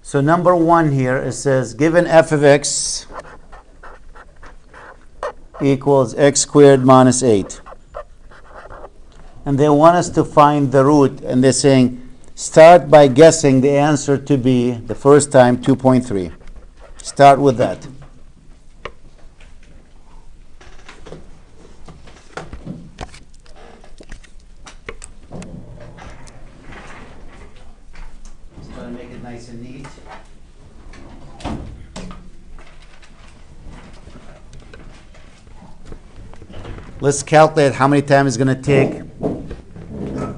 So number one here, it says given f of x equals x squared minus 8. And they want us to find the root, and they're saying start by guessing the answer to be, the first time, 2.3. Start with that. Just try to make it nice and neat. Let's calculate how many times it's going to take.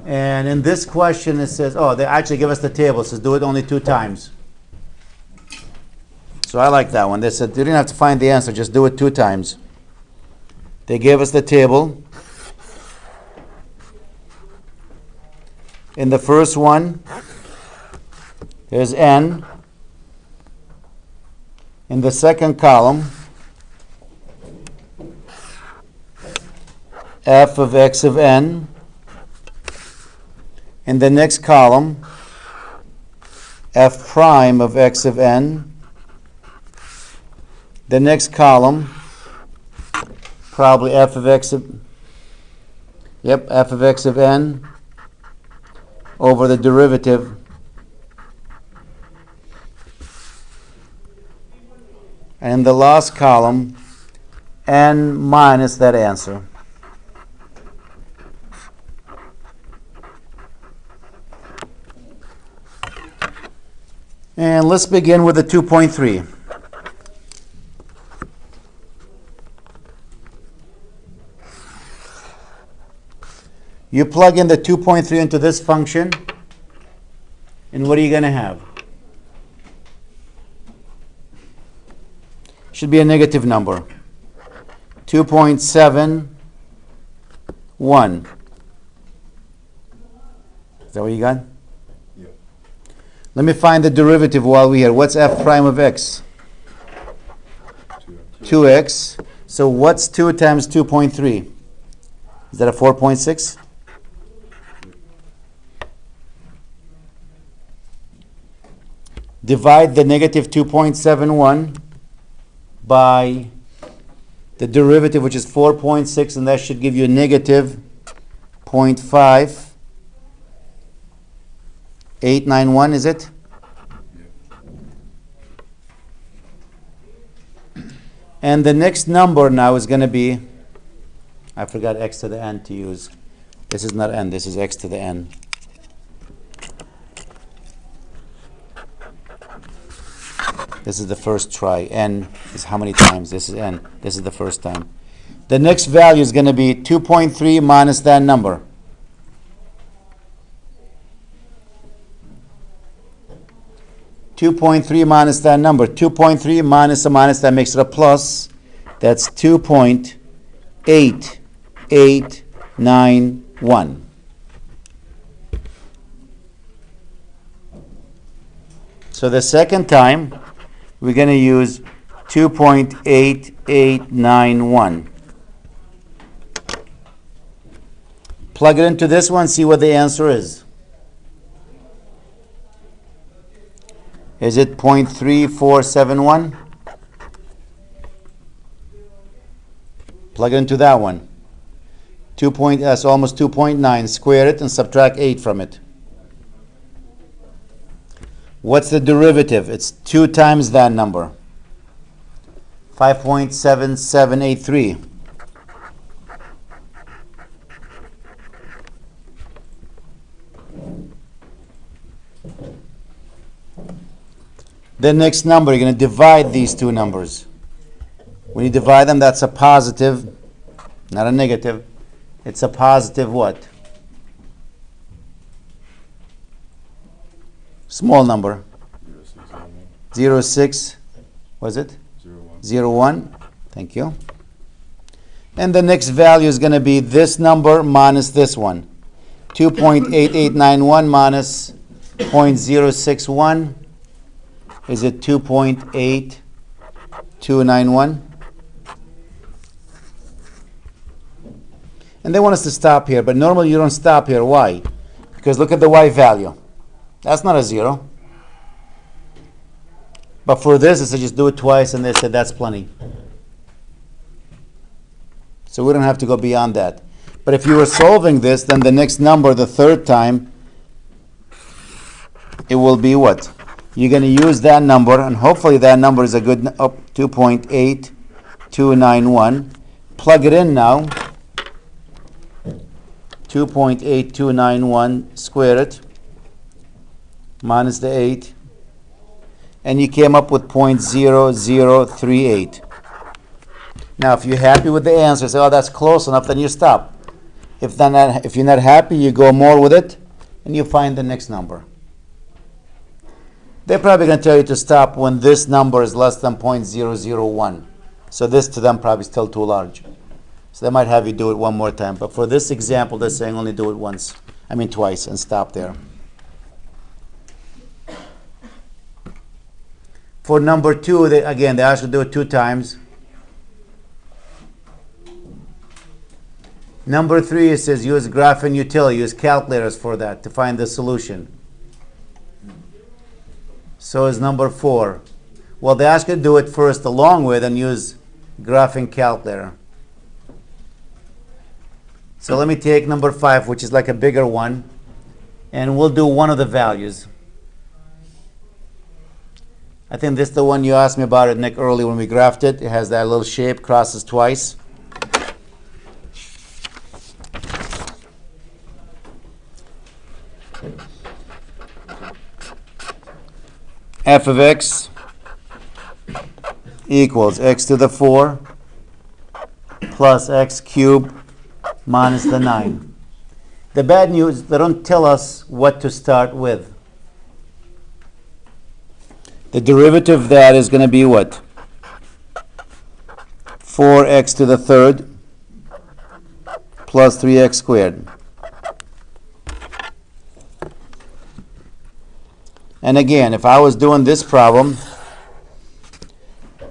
And in this question, it says, oh, they actually give us the table. It says do it only 2 times. So I like that one. They said you didn't have to find the answer, just do it 2 times. They gave us the table. In the first one, there's n. In the second column, f of x of n. In the next column, f prime of x of n. The next column, probably f of x of, f of x of n over the derivative and in the last column, n minus that answer. And let's begin with the 2.3. You plug in the 2.3 into this function, and what are you going to have? Should be a negative number. 2.71. Is that what you got? Let me find the derivative while we're here. What's f prime of x? 2x. So what's 2 times 2.3? Is that a 4.6? Divide the negative 2.71 by the derivative, which is 4.6, and that should give you a negative 0.5891, is it? And the next number now is going to be, I forgot x to the n to use. This is not n, this is x to the n. This is the first try. N is how many times? This is n. This is the first time. The next value is going to be 2.3 minus that number. (2.3) minus that number. 2.3 minus a minus, that makes it a plus. That's 2.8891. So the second time, we're going to use 2.8891. Plug it into this one, see what the answer is. Is it 0.3471? Plug it into that one. That's almost 2.9. Square it and subtract 8 from it. What's the derivative? It's 2 times that number. 5.7783. The next number, you're going to divide these two numbers. When you divide them, that's a positive, not a negative. It's a positive what? Small number. 0.6, was it? 0.1. Thank you. And the next value is going to be this number minus this one. 2.8891 minus 0.061. Is it 2.8291? And they want us to stop here, but normally you don't stop here. Why? Because look at the y value. That's not a 0. But for this, I said just do it twice, and they said that's plenty. So we don't have to go beyond that. But if you were solving this, then the next number, the third time, it will be what? You're going to use that number, and hopefully that number is a good 2.8291. Plug it in now. 2.8291, square it, minus the 8. And you came up with 0.0038. Now, if you're happy with the answer, say, oh, that's close enough, then you stop. If you're not happy, you go more with it, and you find the next number. They're probably going to tell you to stop when this number is less than 0.001. So this to them probably still too large. So they might have you do it one more time. But for this example, they're saying only do it twice, and stop there. For number 2, they ask you to do it 2 times. Number 3, it says use graphing utility, use calculators for that to find the solution. So is number 4. Well, they ask you to do it first along with and use graphing calculator. So let me take number 5, which is like a bigger one, and we'll do one of the values. I think this is the one you asked me about it, Nick, early when we graphed it. It has that little shape, crosses twice. F of x equals x to the 4 plus x cubed minus the 9. The bad news, they don't tell us what to start with. The derivative of that is going to be what? 4x to the 3rd plus 3x squared. And again, if I was doing this problem,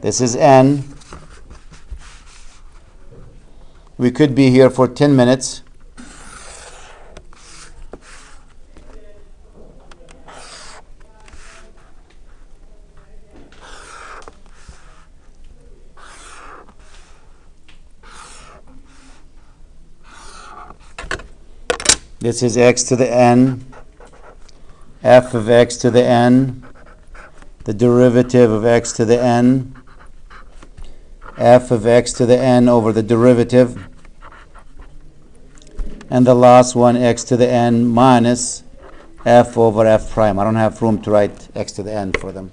this is n. We could be here for 10 minutes. This is x to the n. F of x to the n, the derivative of x to the n, f of x to the n over the derivative, and the last one, x to the n minus f over f prime. I don't have room to write x to the n for them.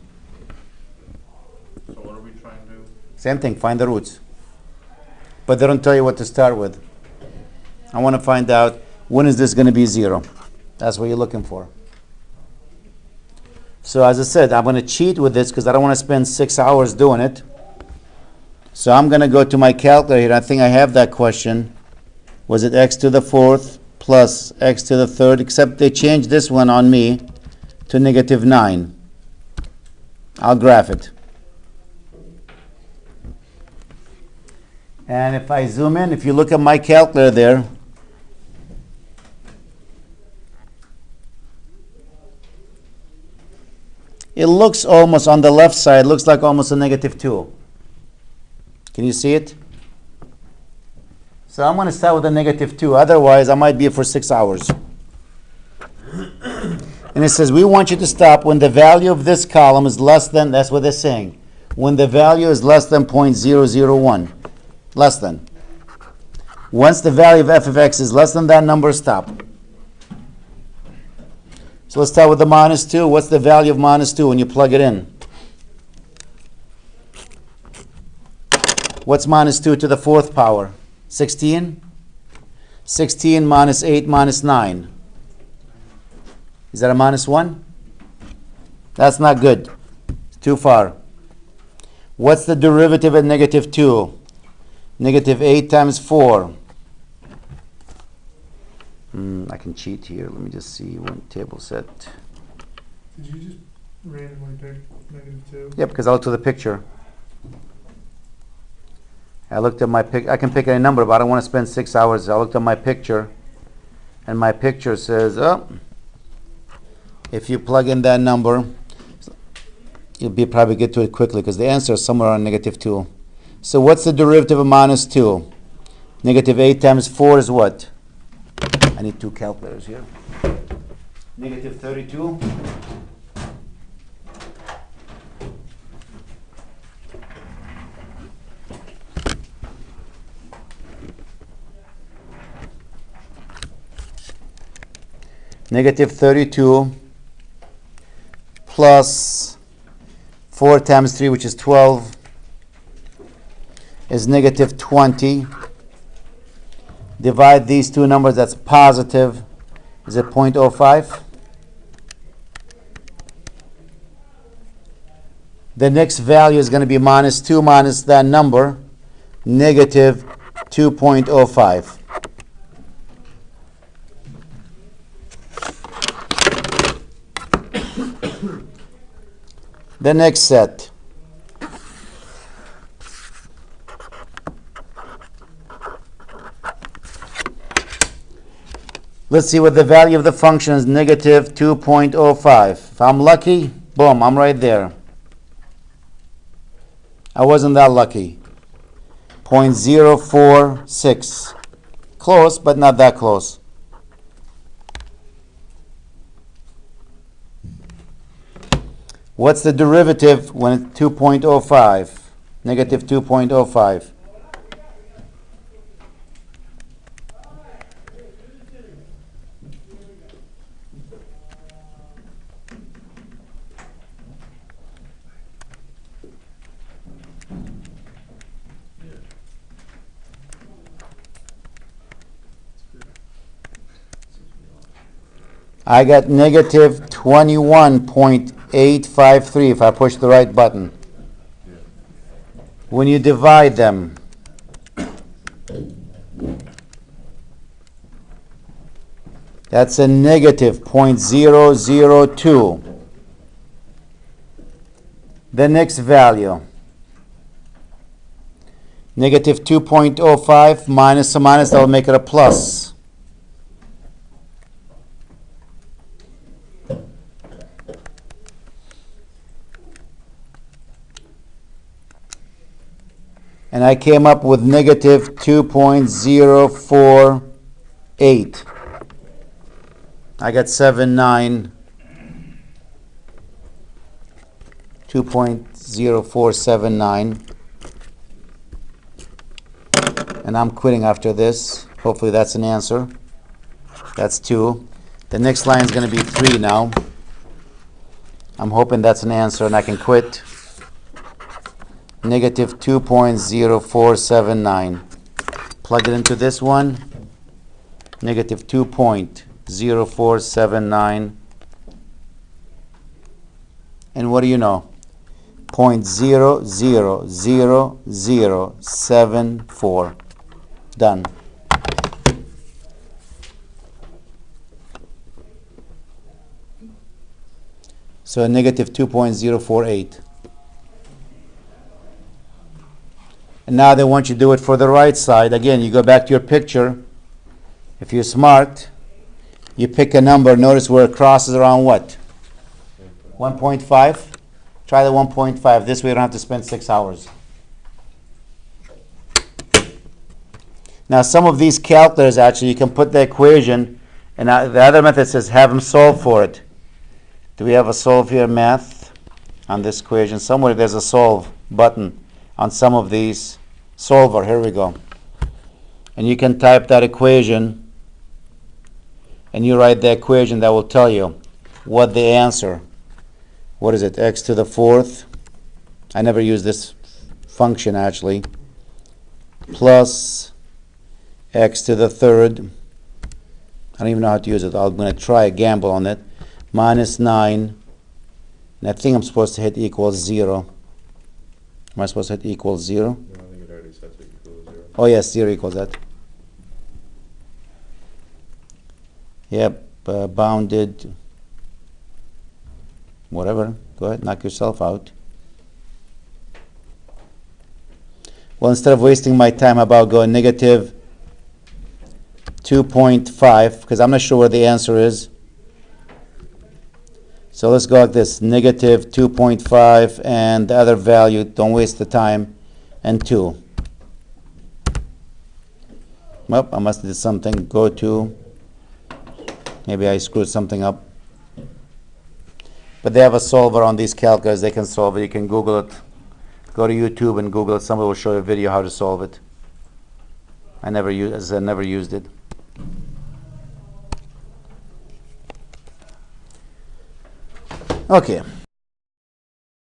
So what are we trying to do? Same thing, find the roots. But they don't tell you what to start with. I want to find out when is this going to be 0. That's what you're looking for. So as I said, I'm going to cheat with this because I don't want to spend 6 hours doing it. So I'm going to go to my calculator here. I think I have that question. Was it x to the 4th plus x to the 3rd? Except they changed this one on me to -9. I'll graph it. And if I zoom in, if you look at my calculator there, it looks almost on the left side, looks like almost a -2. Can you see it? So I'm going to start with a -2. Otherwise, I might be here for 6 hours. And it says, we want you to stop when the value of this column is less than, that's what they're saying, when the value is less than 0.001. Less than. Once the value of f of x is less than that number, stop. So let's start with the -2. What's the value of -2 when you plug it in? What's -2 to the 4th power? 16? 16 minus 8 minus 9. Is that a -1? That's not good. It's too far. What's the derivative at -2? -8 times 4. I can cheat here. Let me just see one table set. Did you just randomly pick -2? Yep, because I looked at the picture. I looked at my pic. I can pick any number, but I don't want to spend 6 hours. I looked at my picture, and my picture says, oh, if you plug in that number, you'll be probably get to it quickly because the answer is somewhere around negative 2. So what's the derivative of minus 2? Negative 8 times 4 is what? I need two calculators here. Negative 32. Negative 32 plus 4 times 3, which is 12, is negative 20. Divide these two numbers, that's positive. Is it 0.05? The next value is going to be minus 2 minus that number, negative 2.05. The next set. Let's see what the value of the function is, negative 2.05. If I'm lucky, boom, I'm right there. I wasn't that lucky. 0.046. Close, but not that close. What's the derivative when it's 2.05? Negative 2.05. I got negative 21.853 if I push the right button. When you divide them, that's a negative 0.002. The next value, negative 2.05 minus a minus, that will make it a plus. And I came up with negative 2.048. I got 79. 2.0479. And I'm quitting after this. Hopefully that's an answer. That's 2. The next line is going to be 3 now. I'm hoping that's an answer and I can quit. Negative 2.0479. Plug it into this one. Negative 2.0479. And what do you know? 0.00074. Done. So a negative 2.048. And now they want you to do it for the right side. Again, you go back to your picture. If you're smart, you pick a number. Notice where it crosses around what? 1.5? Try the 1.5. This way you don't have to spend 6 hours. Now some of these calculators, actually, you can put the equation, and the other method says have them solve for it. Do we have a solve here, math, on this equation? Somewhere there's a solve button on some of these. Solver, here we go. And you can type that equation, and you write the equation that will tell you what the answer. What is it? X to the 4th. I never use this function actually. Plus x to the 3rd. I don't even know how to use it. I'm going to try a gamble on it. Minus 9. And I think I'm supposed to hit equals 0. Am I supposed to hit equals 0? No, I think it already sets it equals 0. Oh yes, 0 equals that. Yep, bounded. Whatever. Go ahead, knock yourself out. Well, instead of wasting my time about going negative 2.5, because I'm not sure what the answer is. So let's go like this, negative 2.5, and the other value, don't waste the time, and 2. Well, I must have did something. Go to, maybe I screwed something up. But they have a solver on these calculators. They can solve it. You can Google it. Go to YouTube and Google it. Somebody will show you a video how to solve it. I never used it. Okay.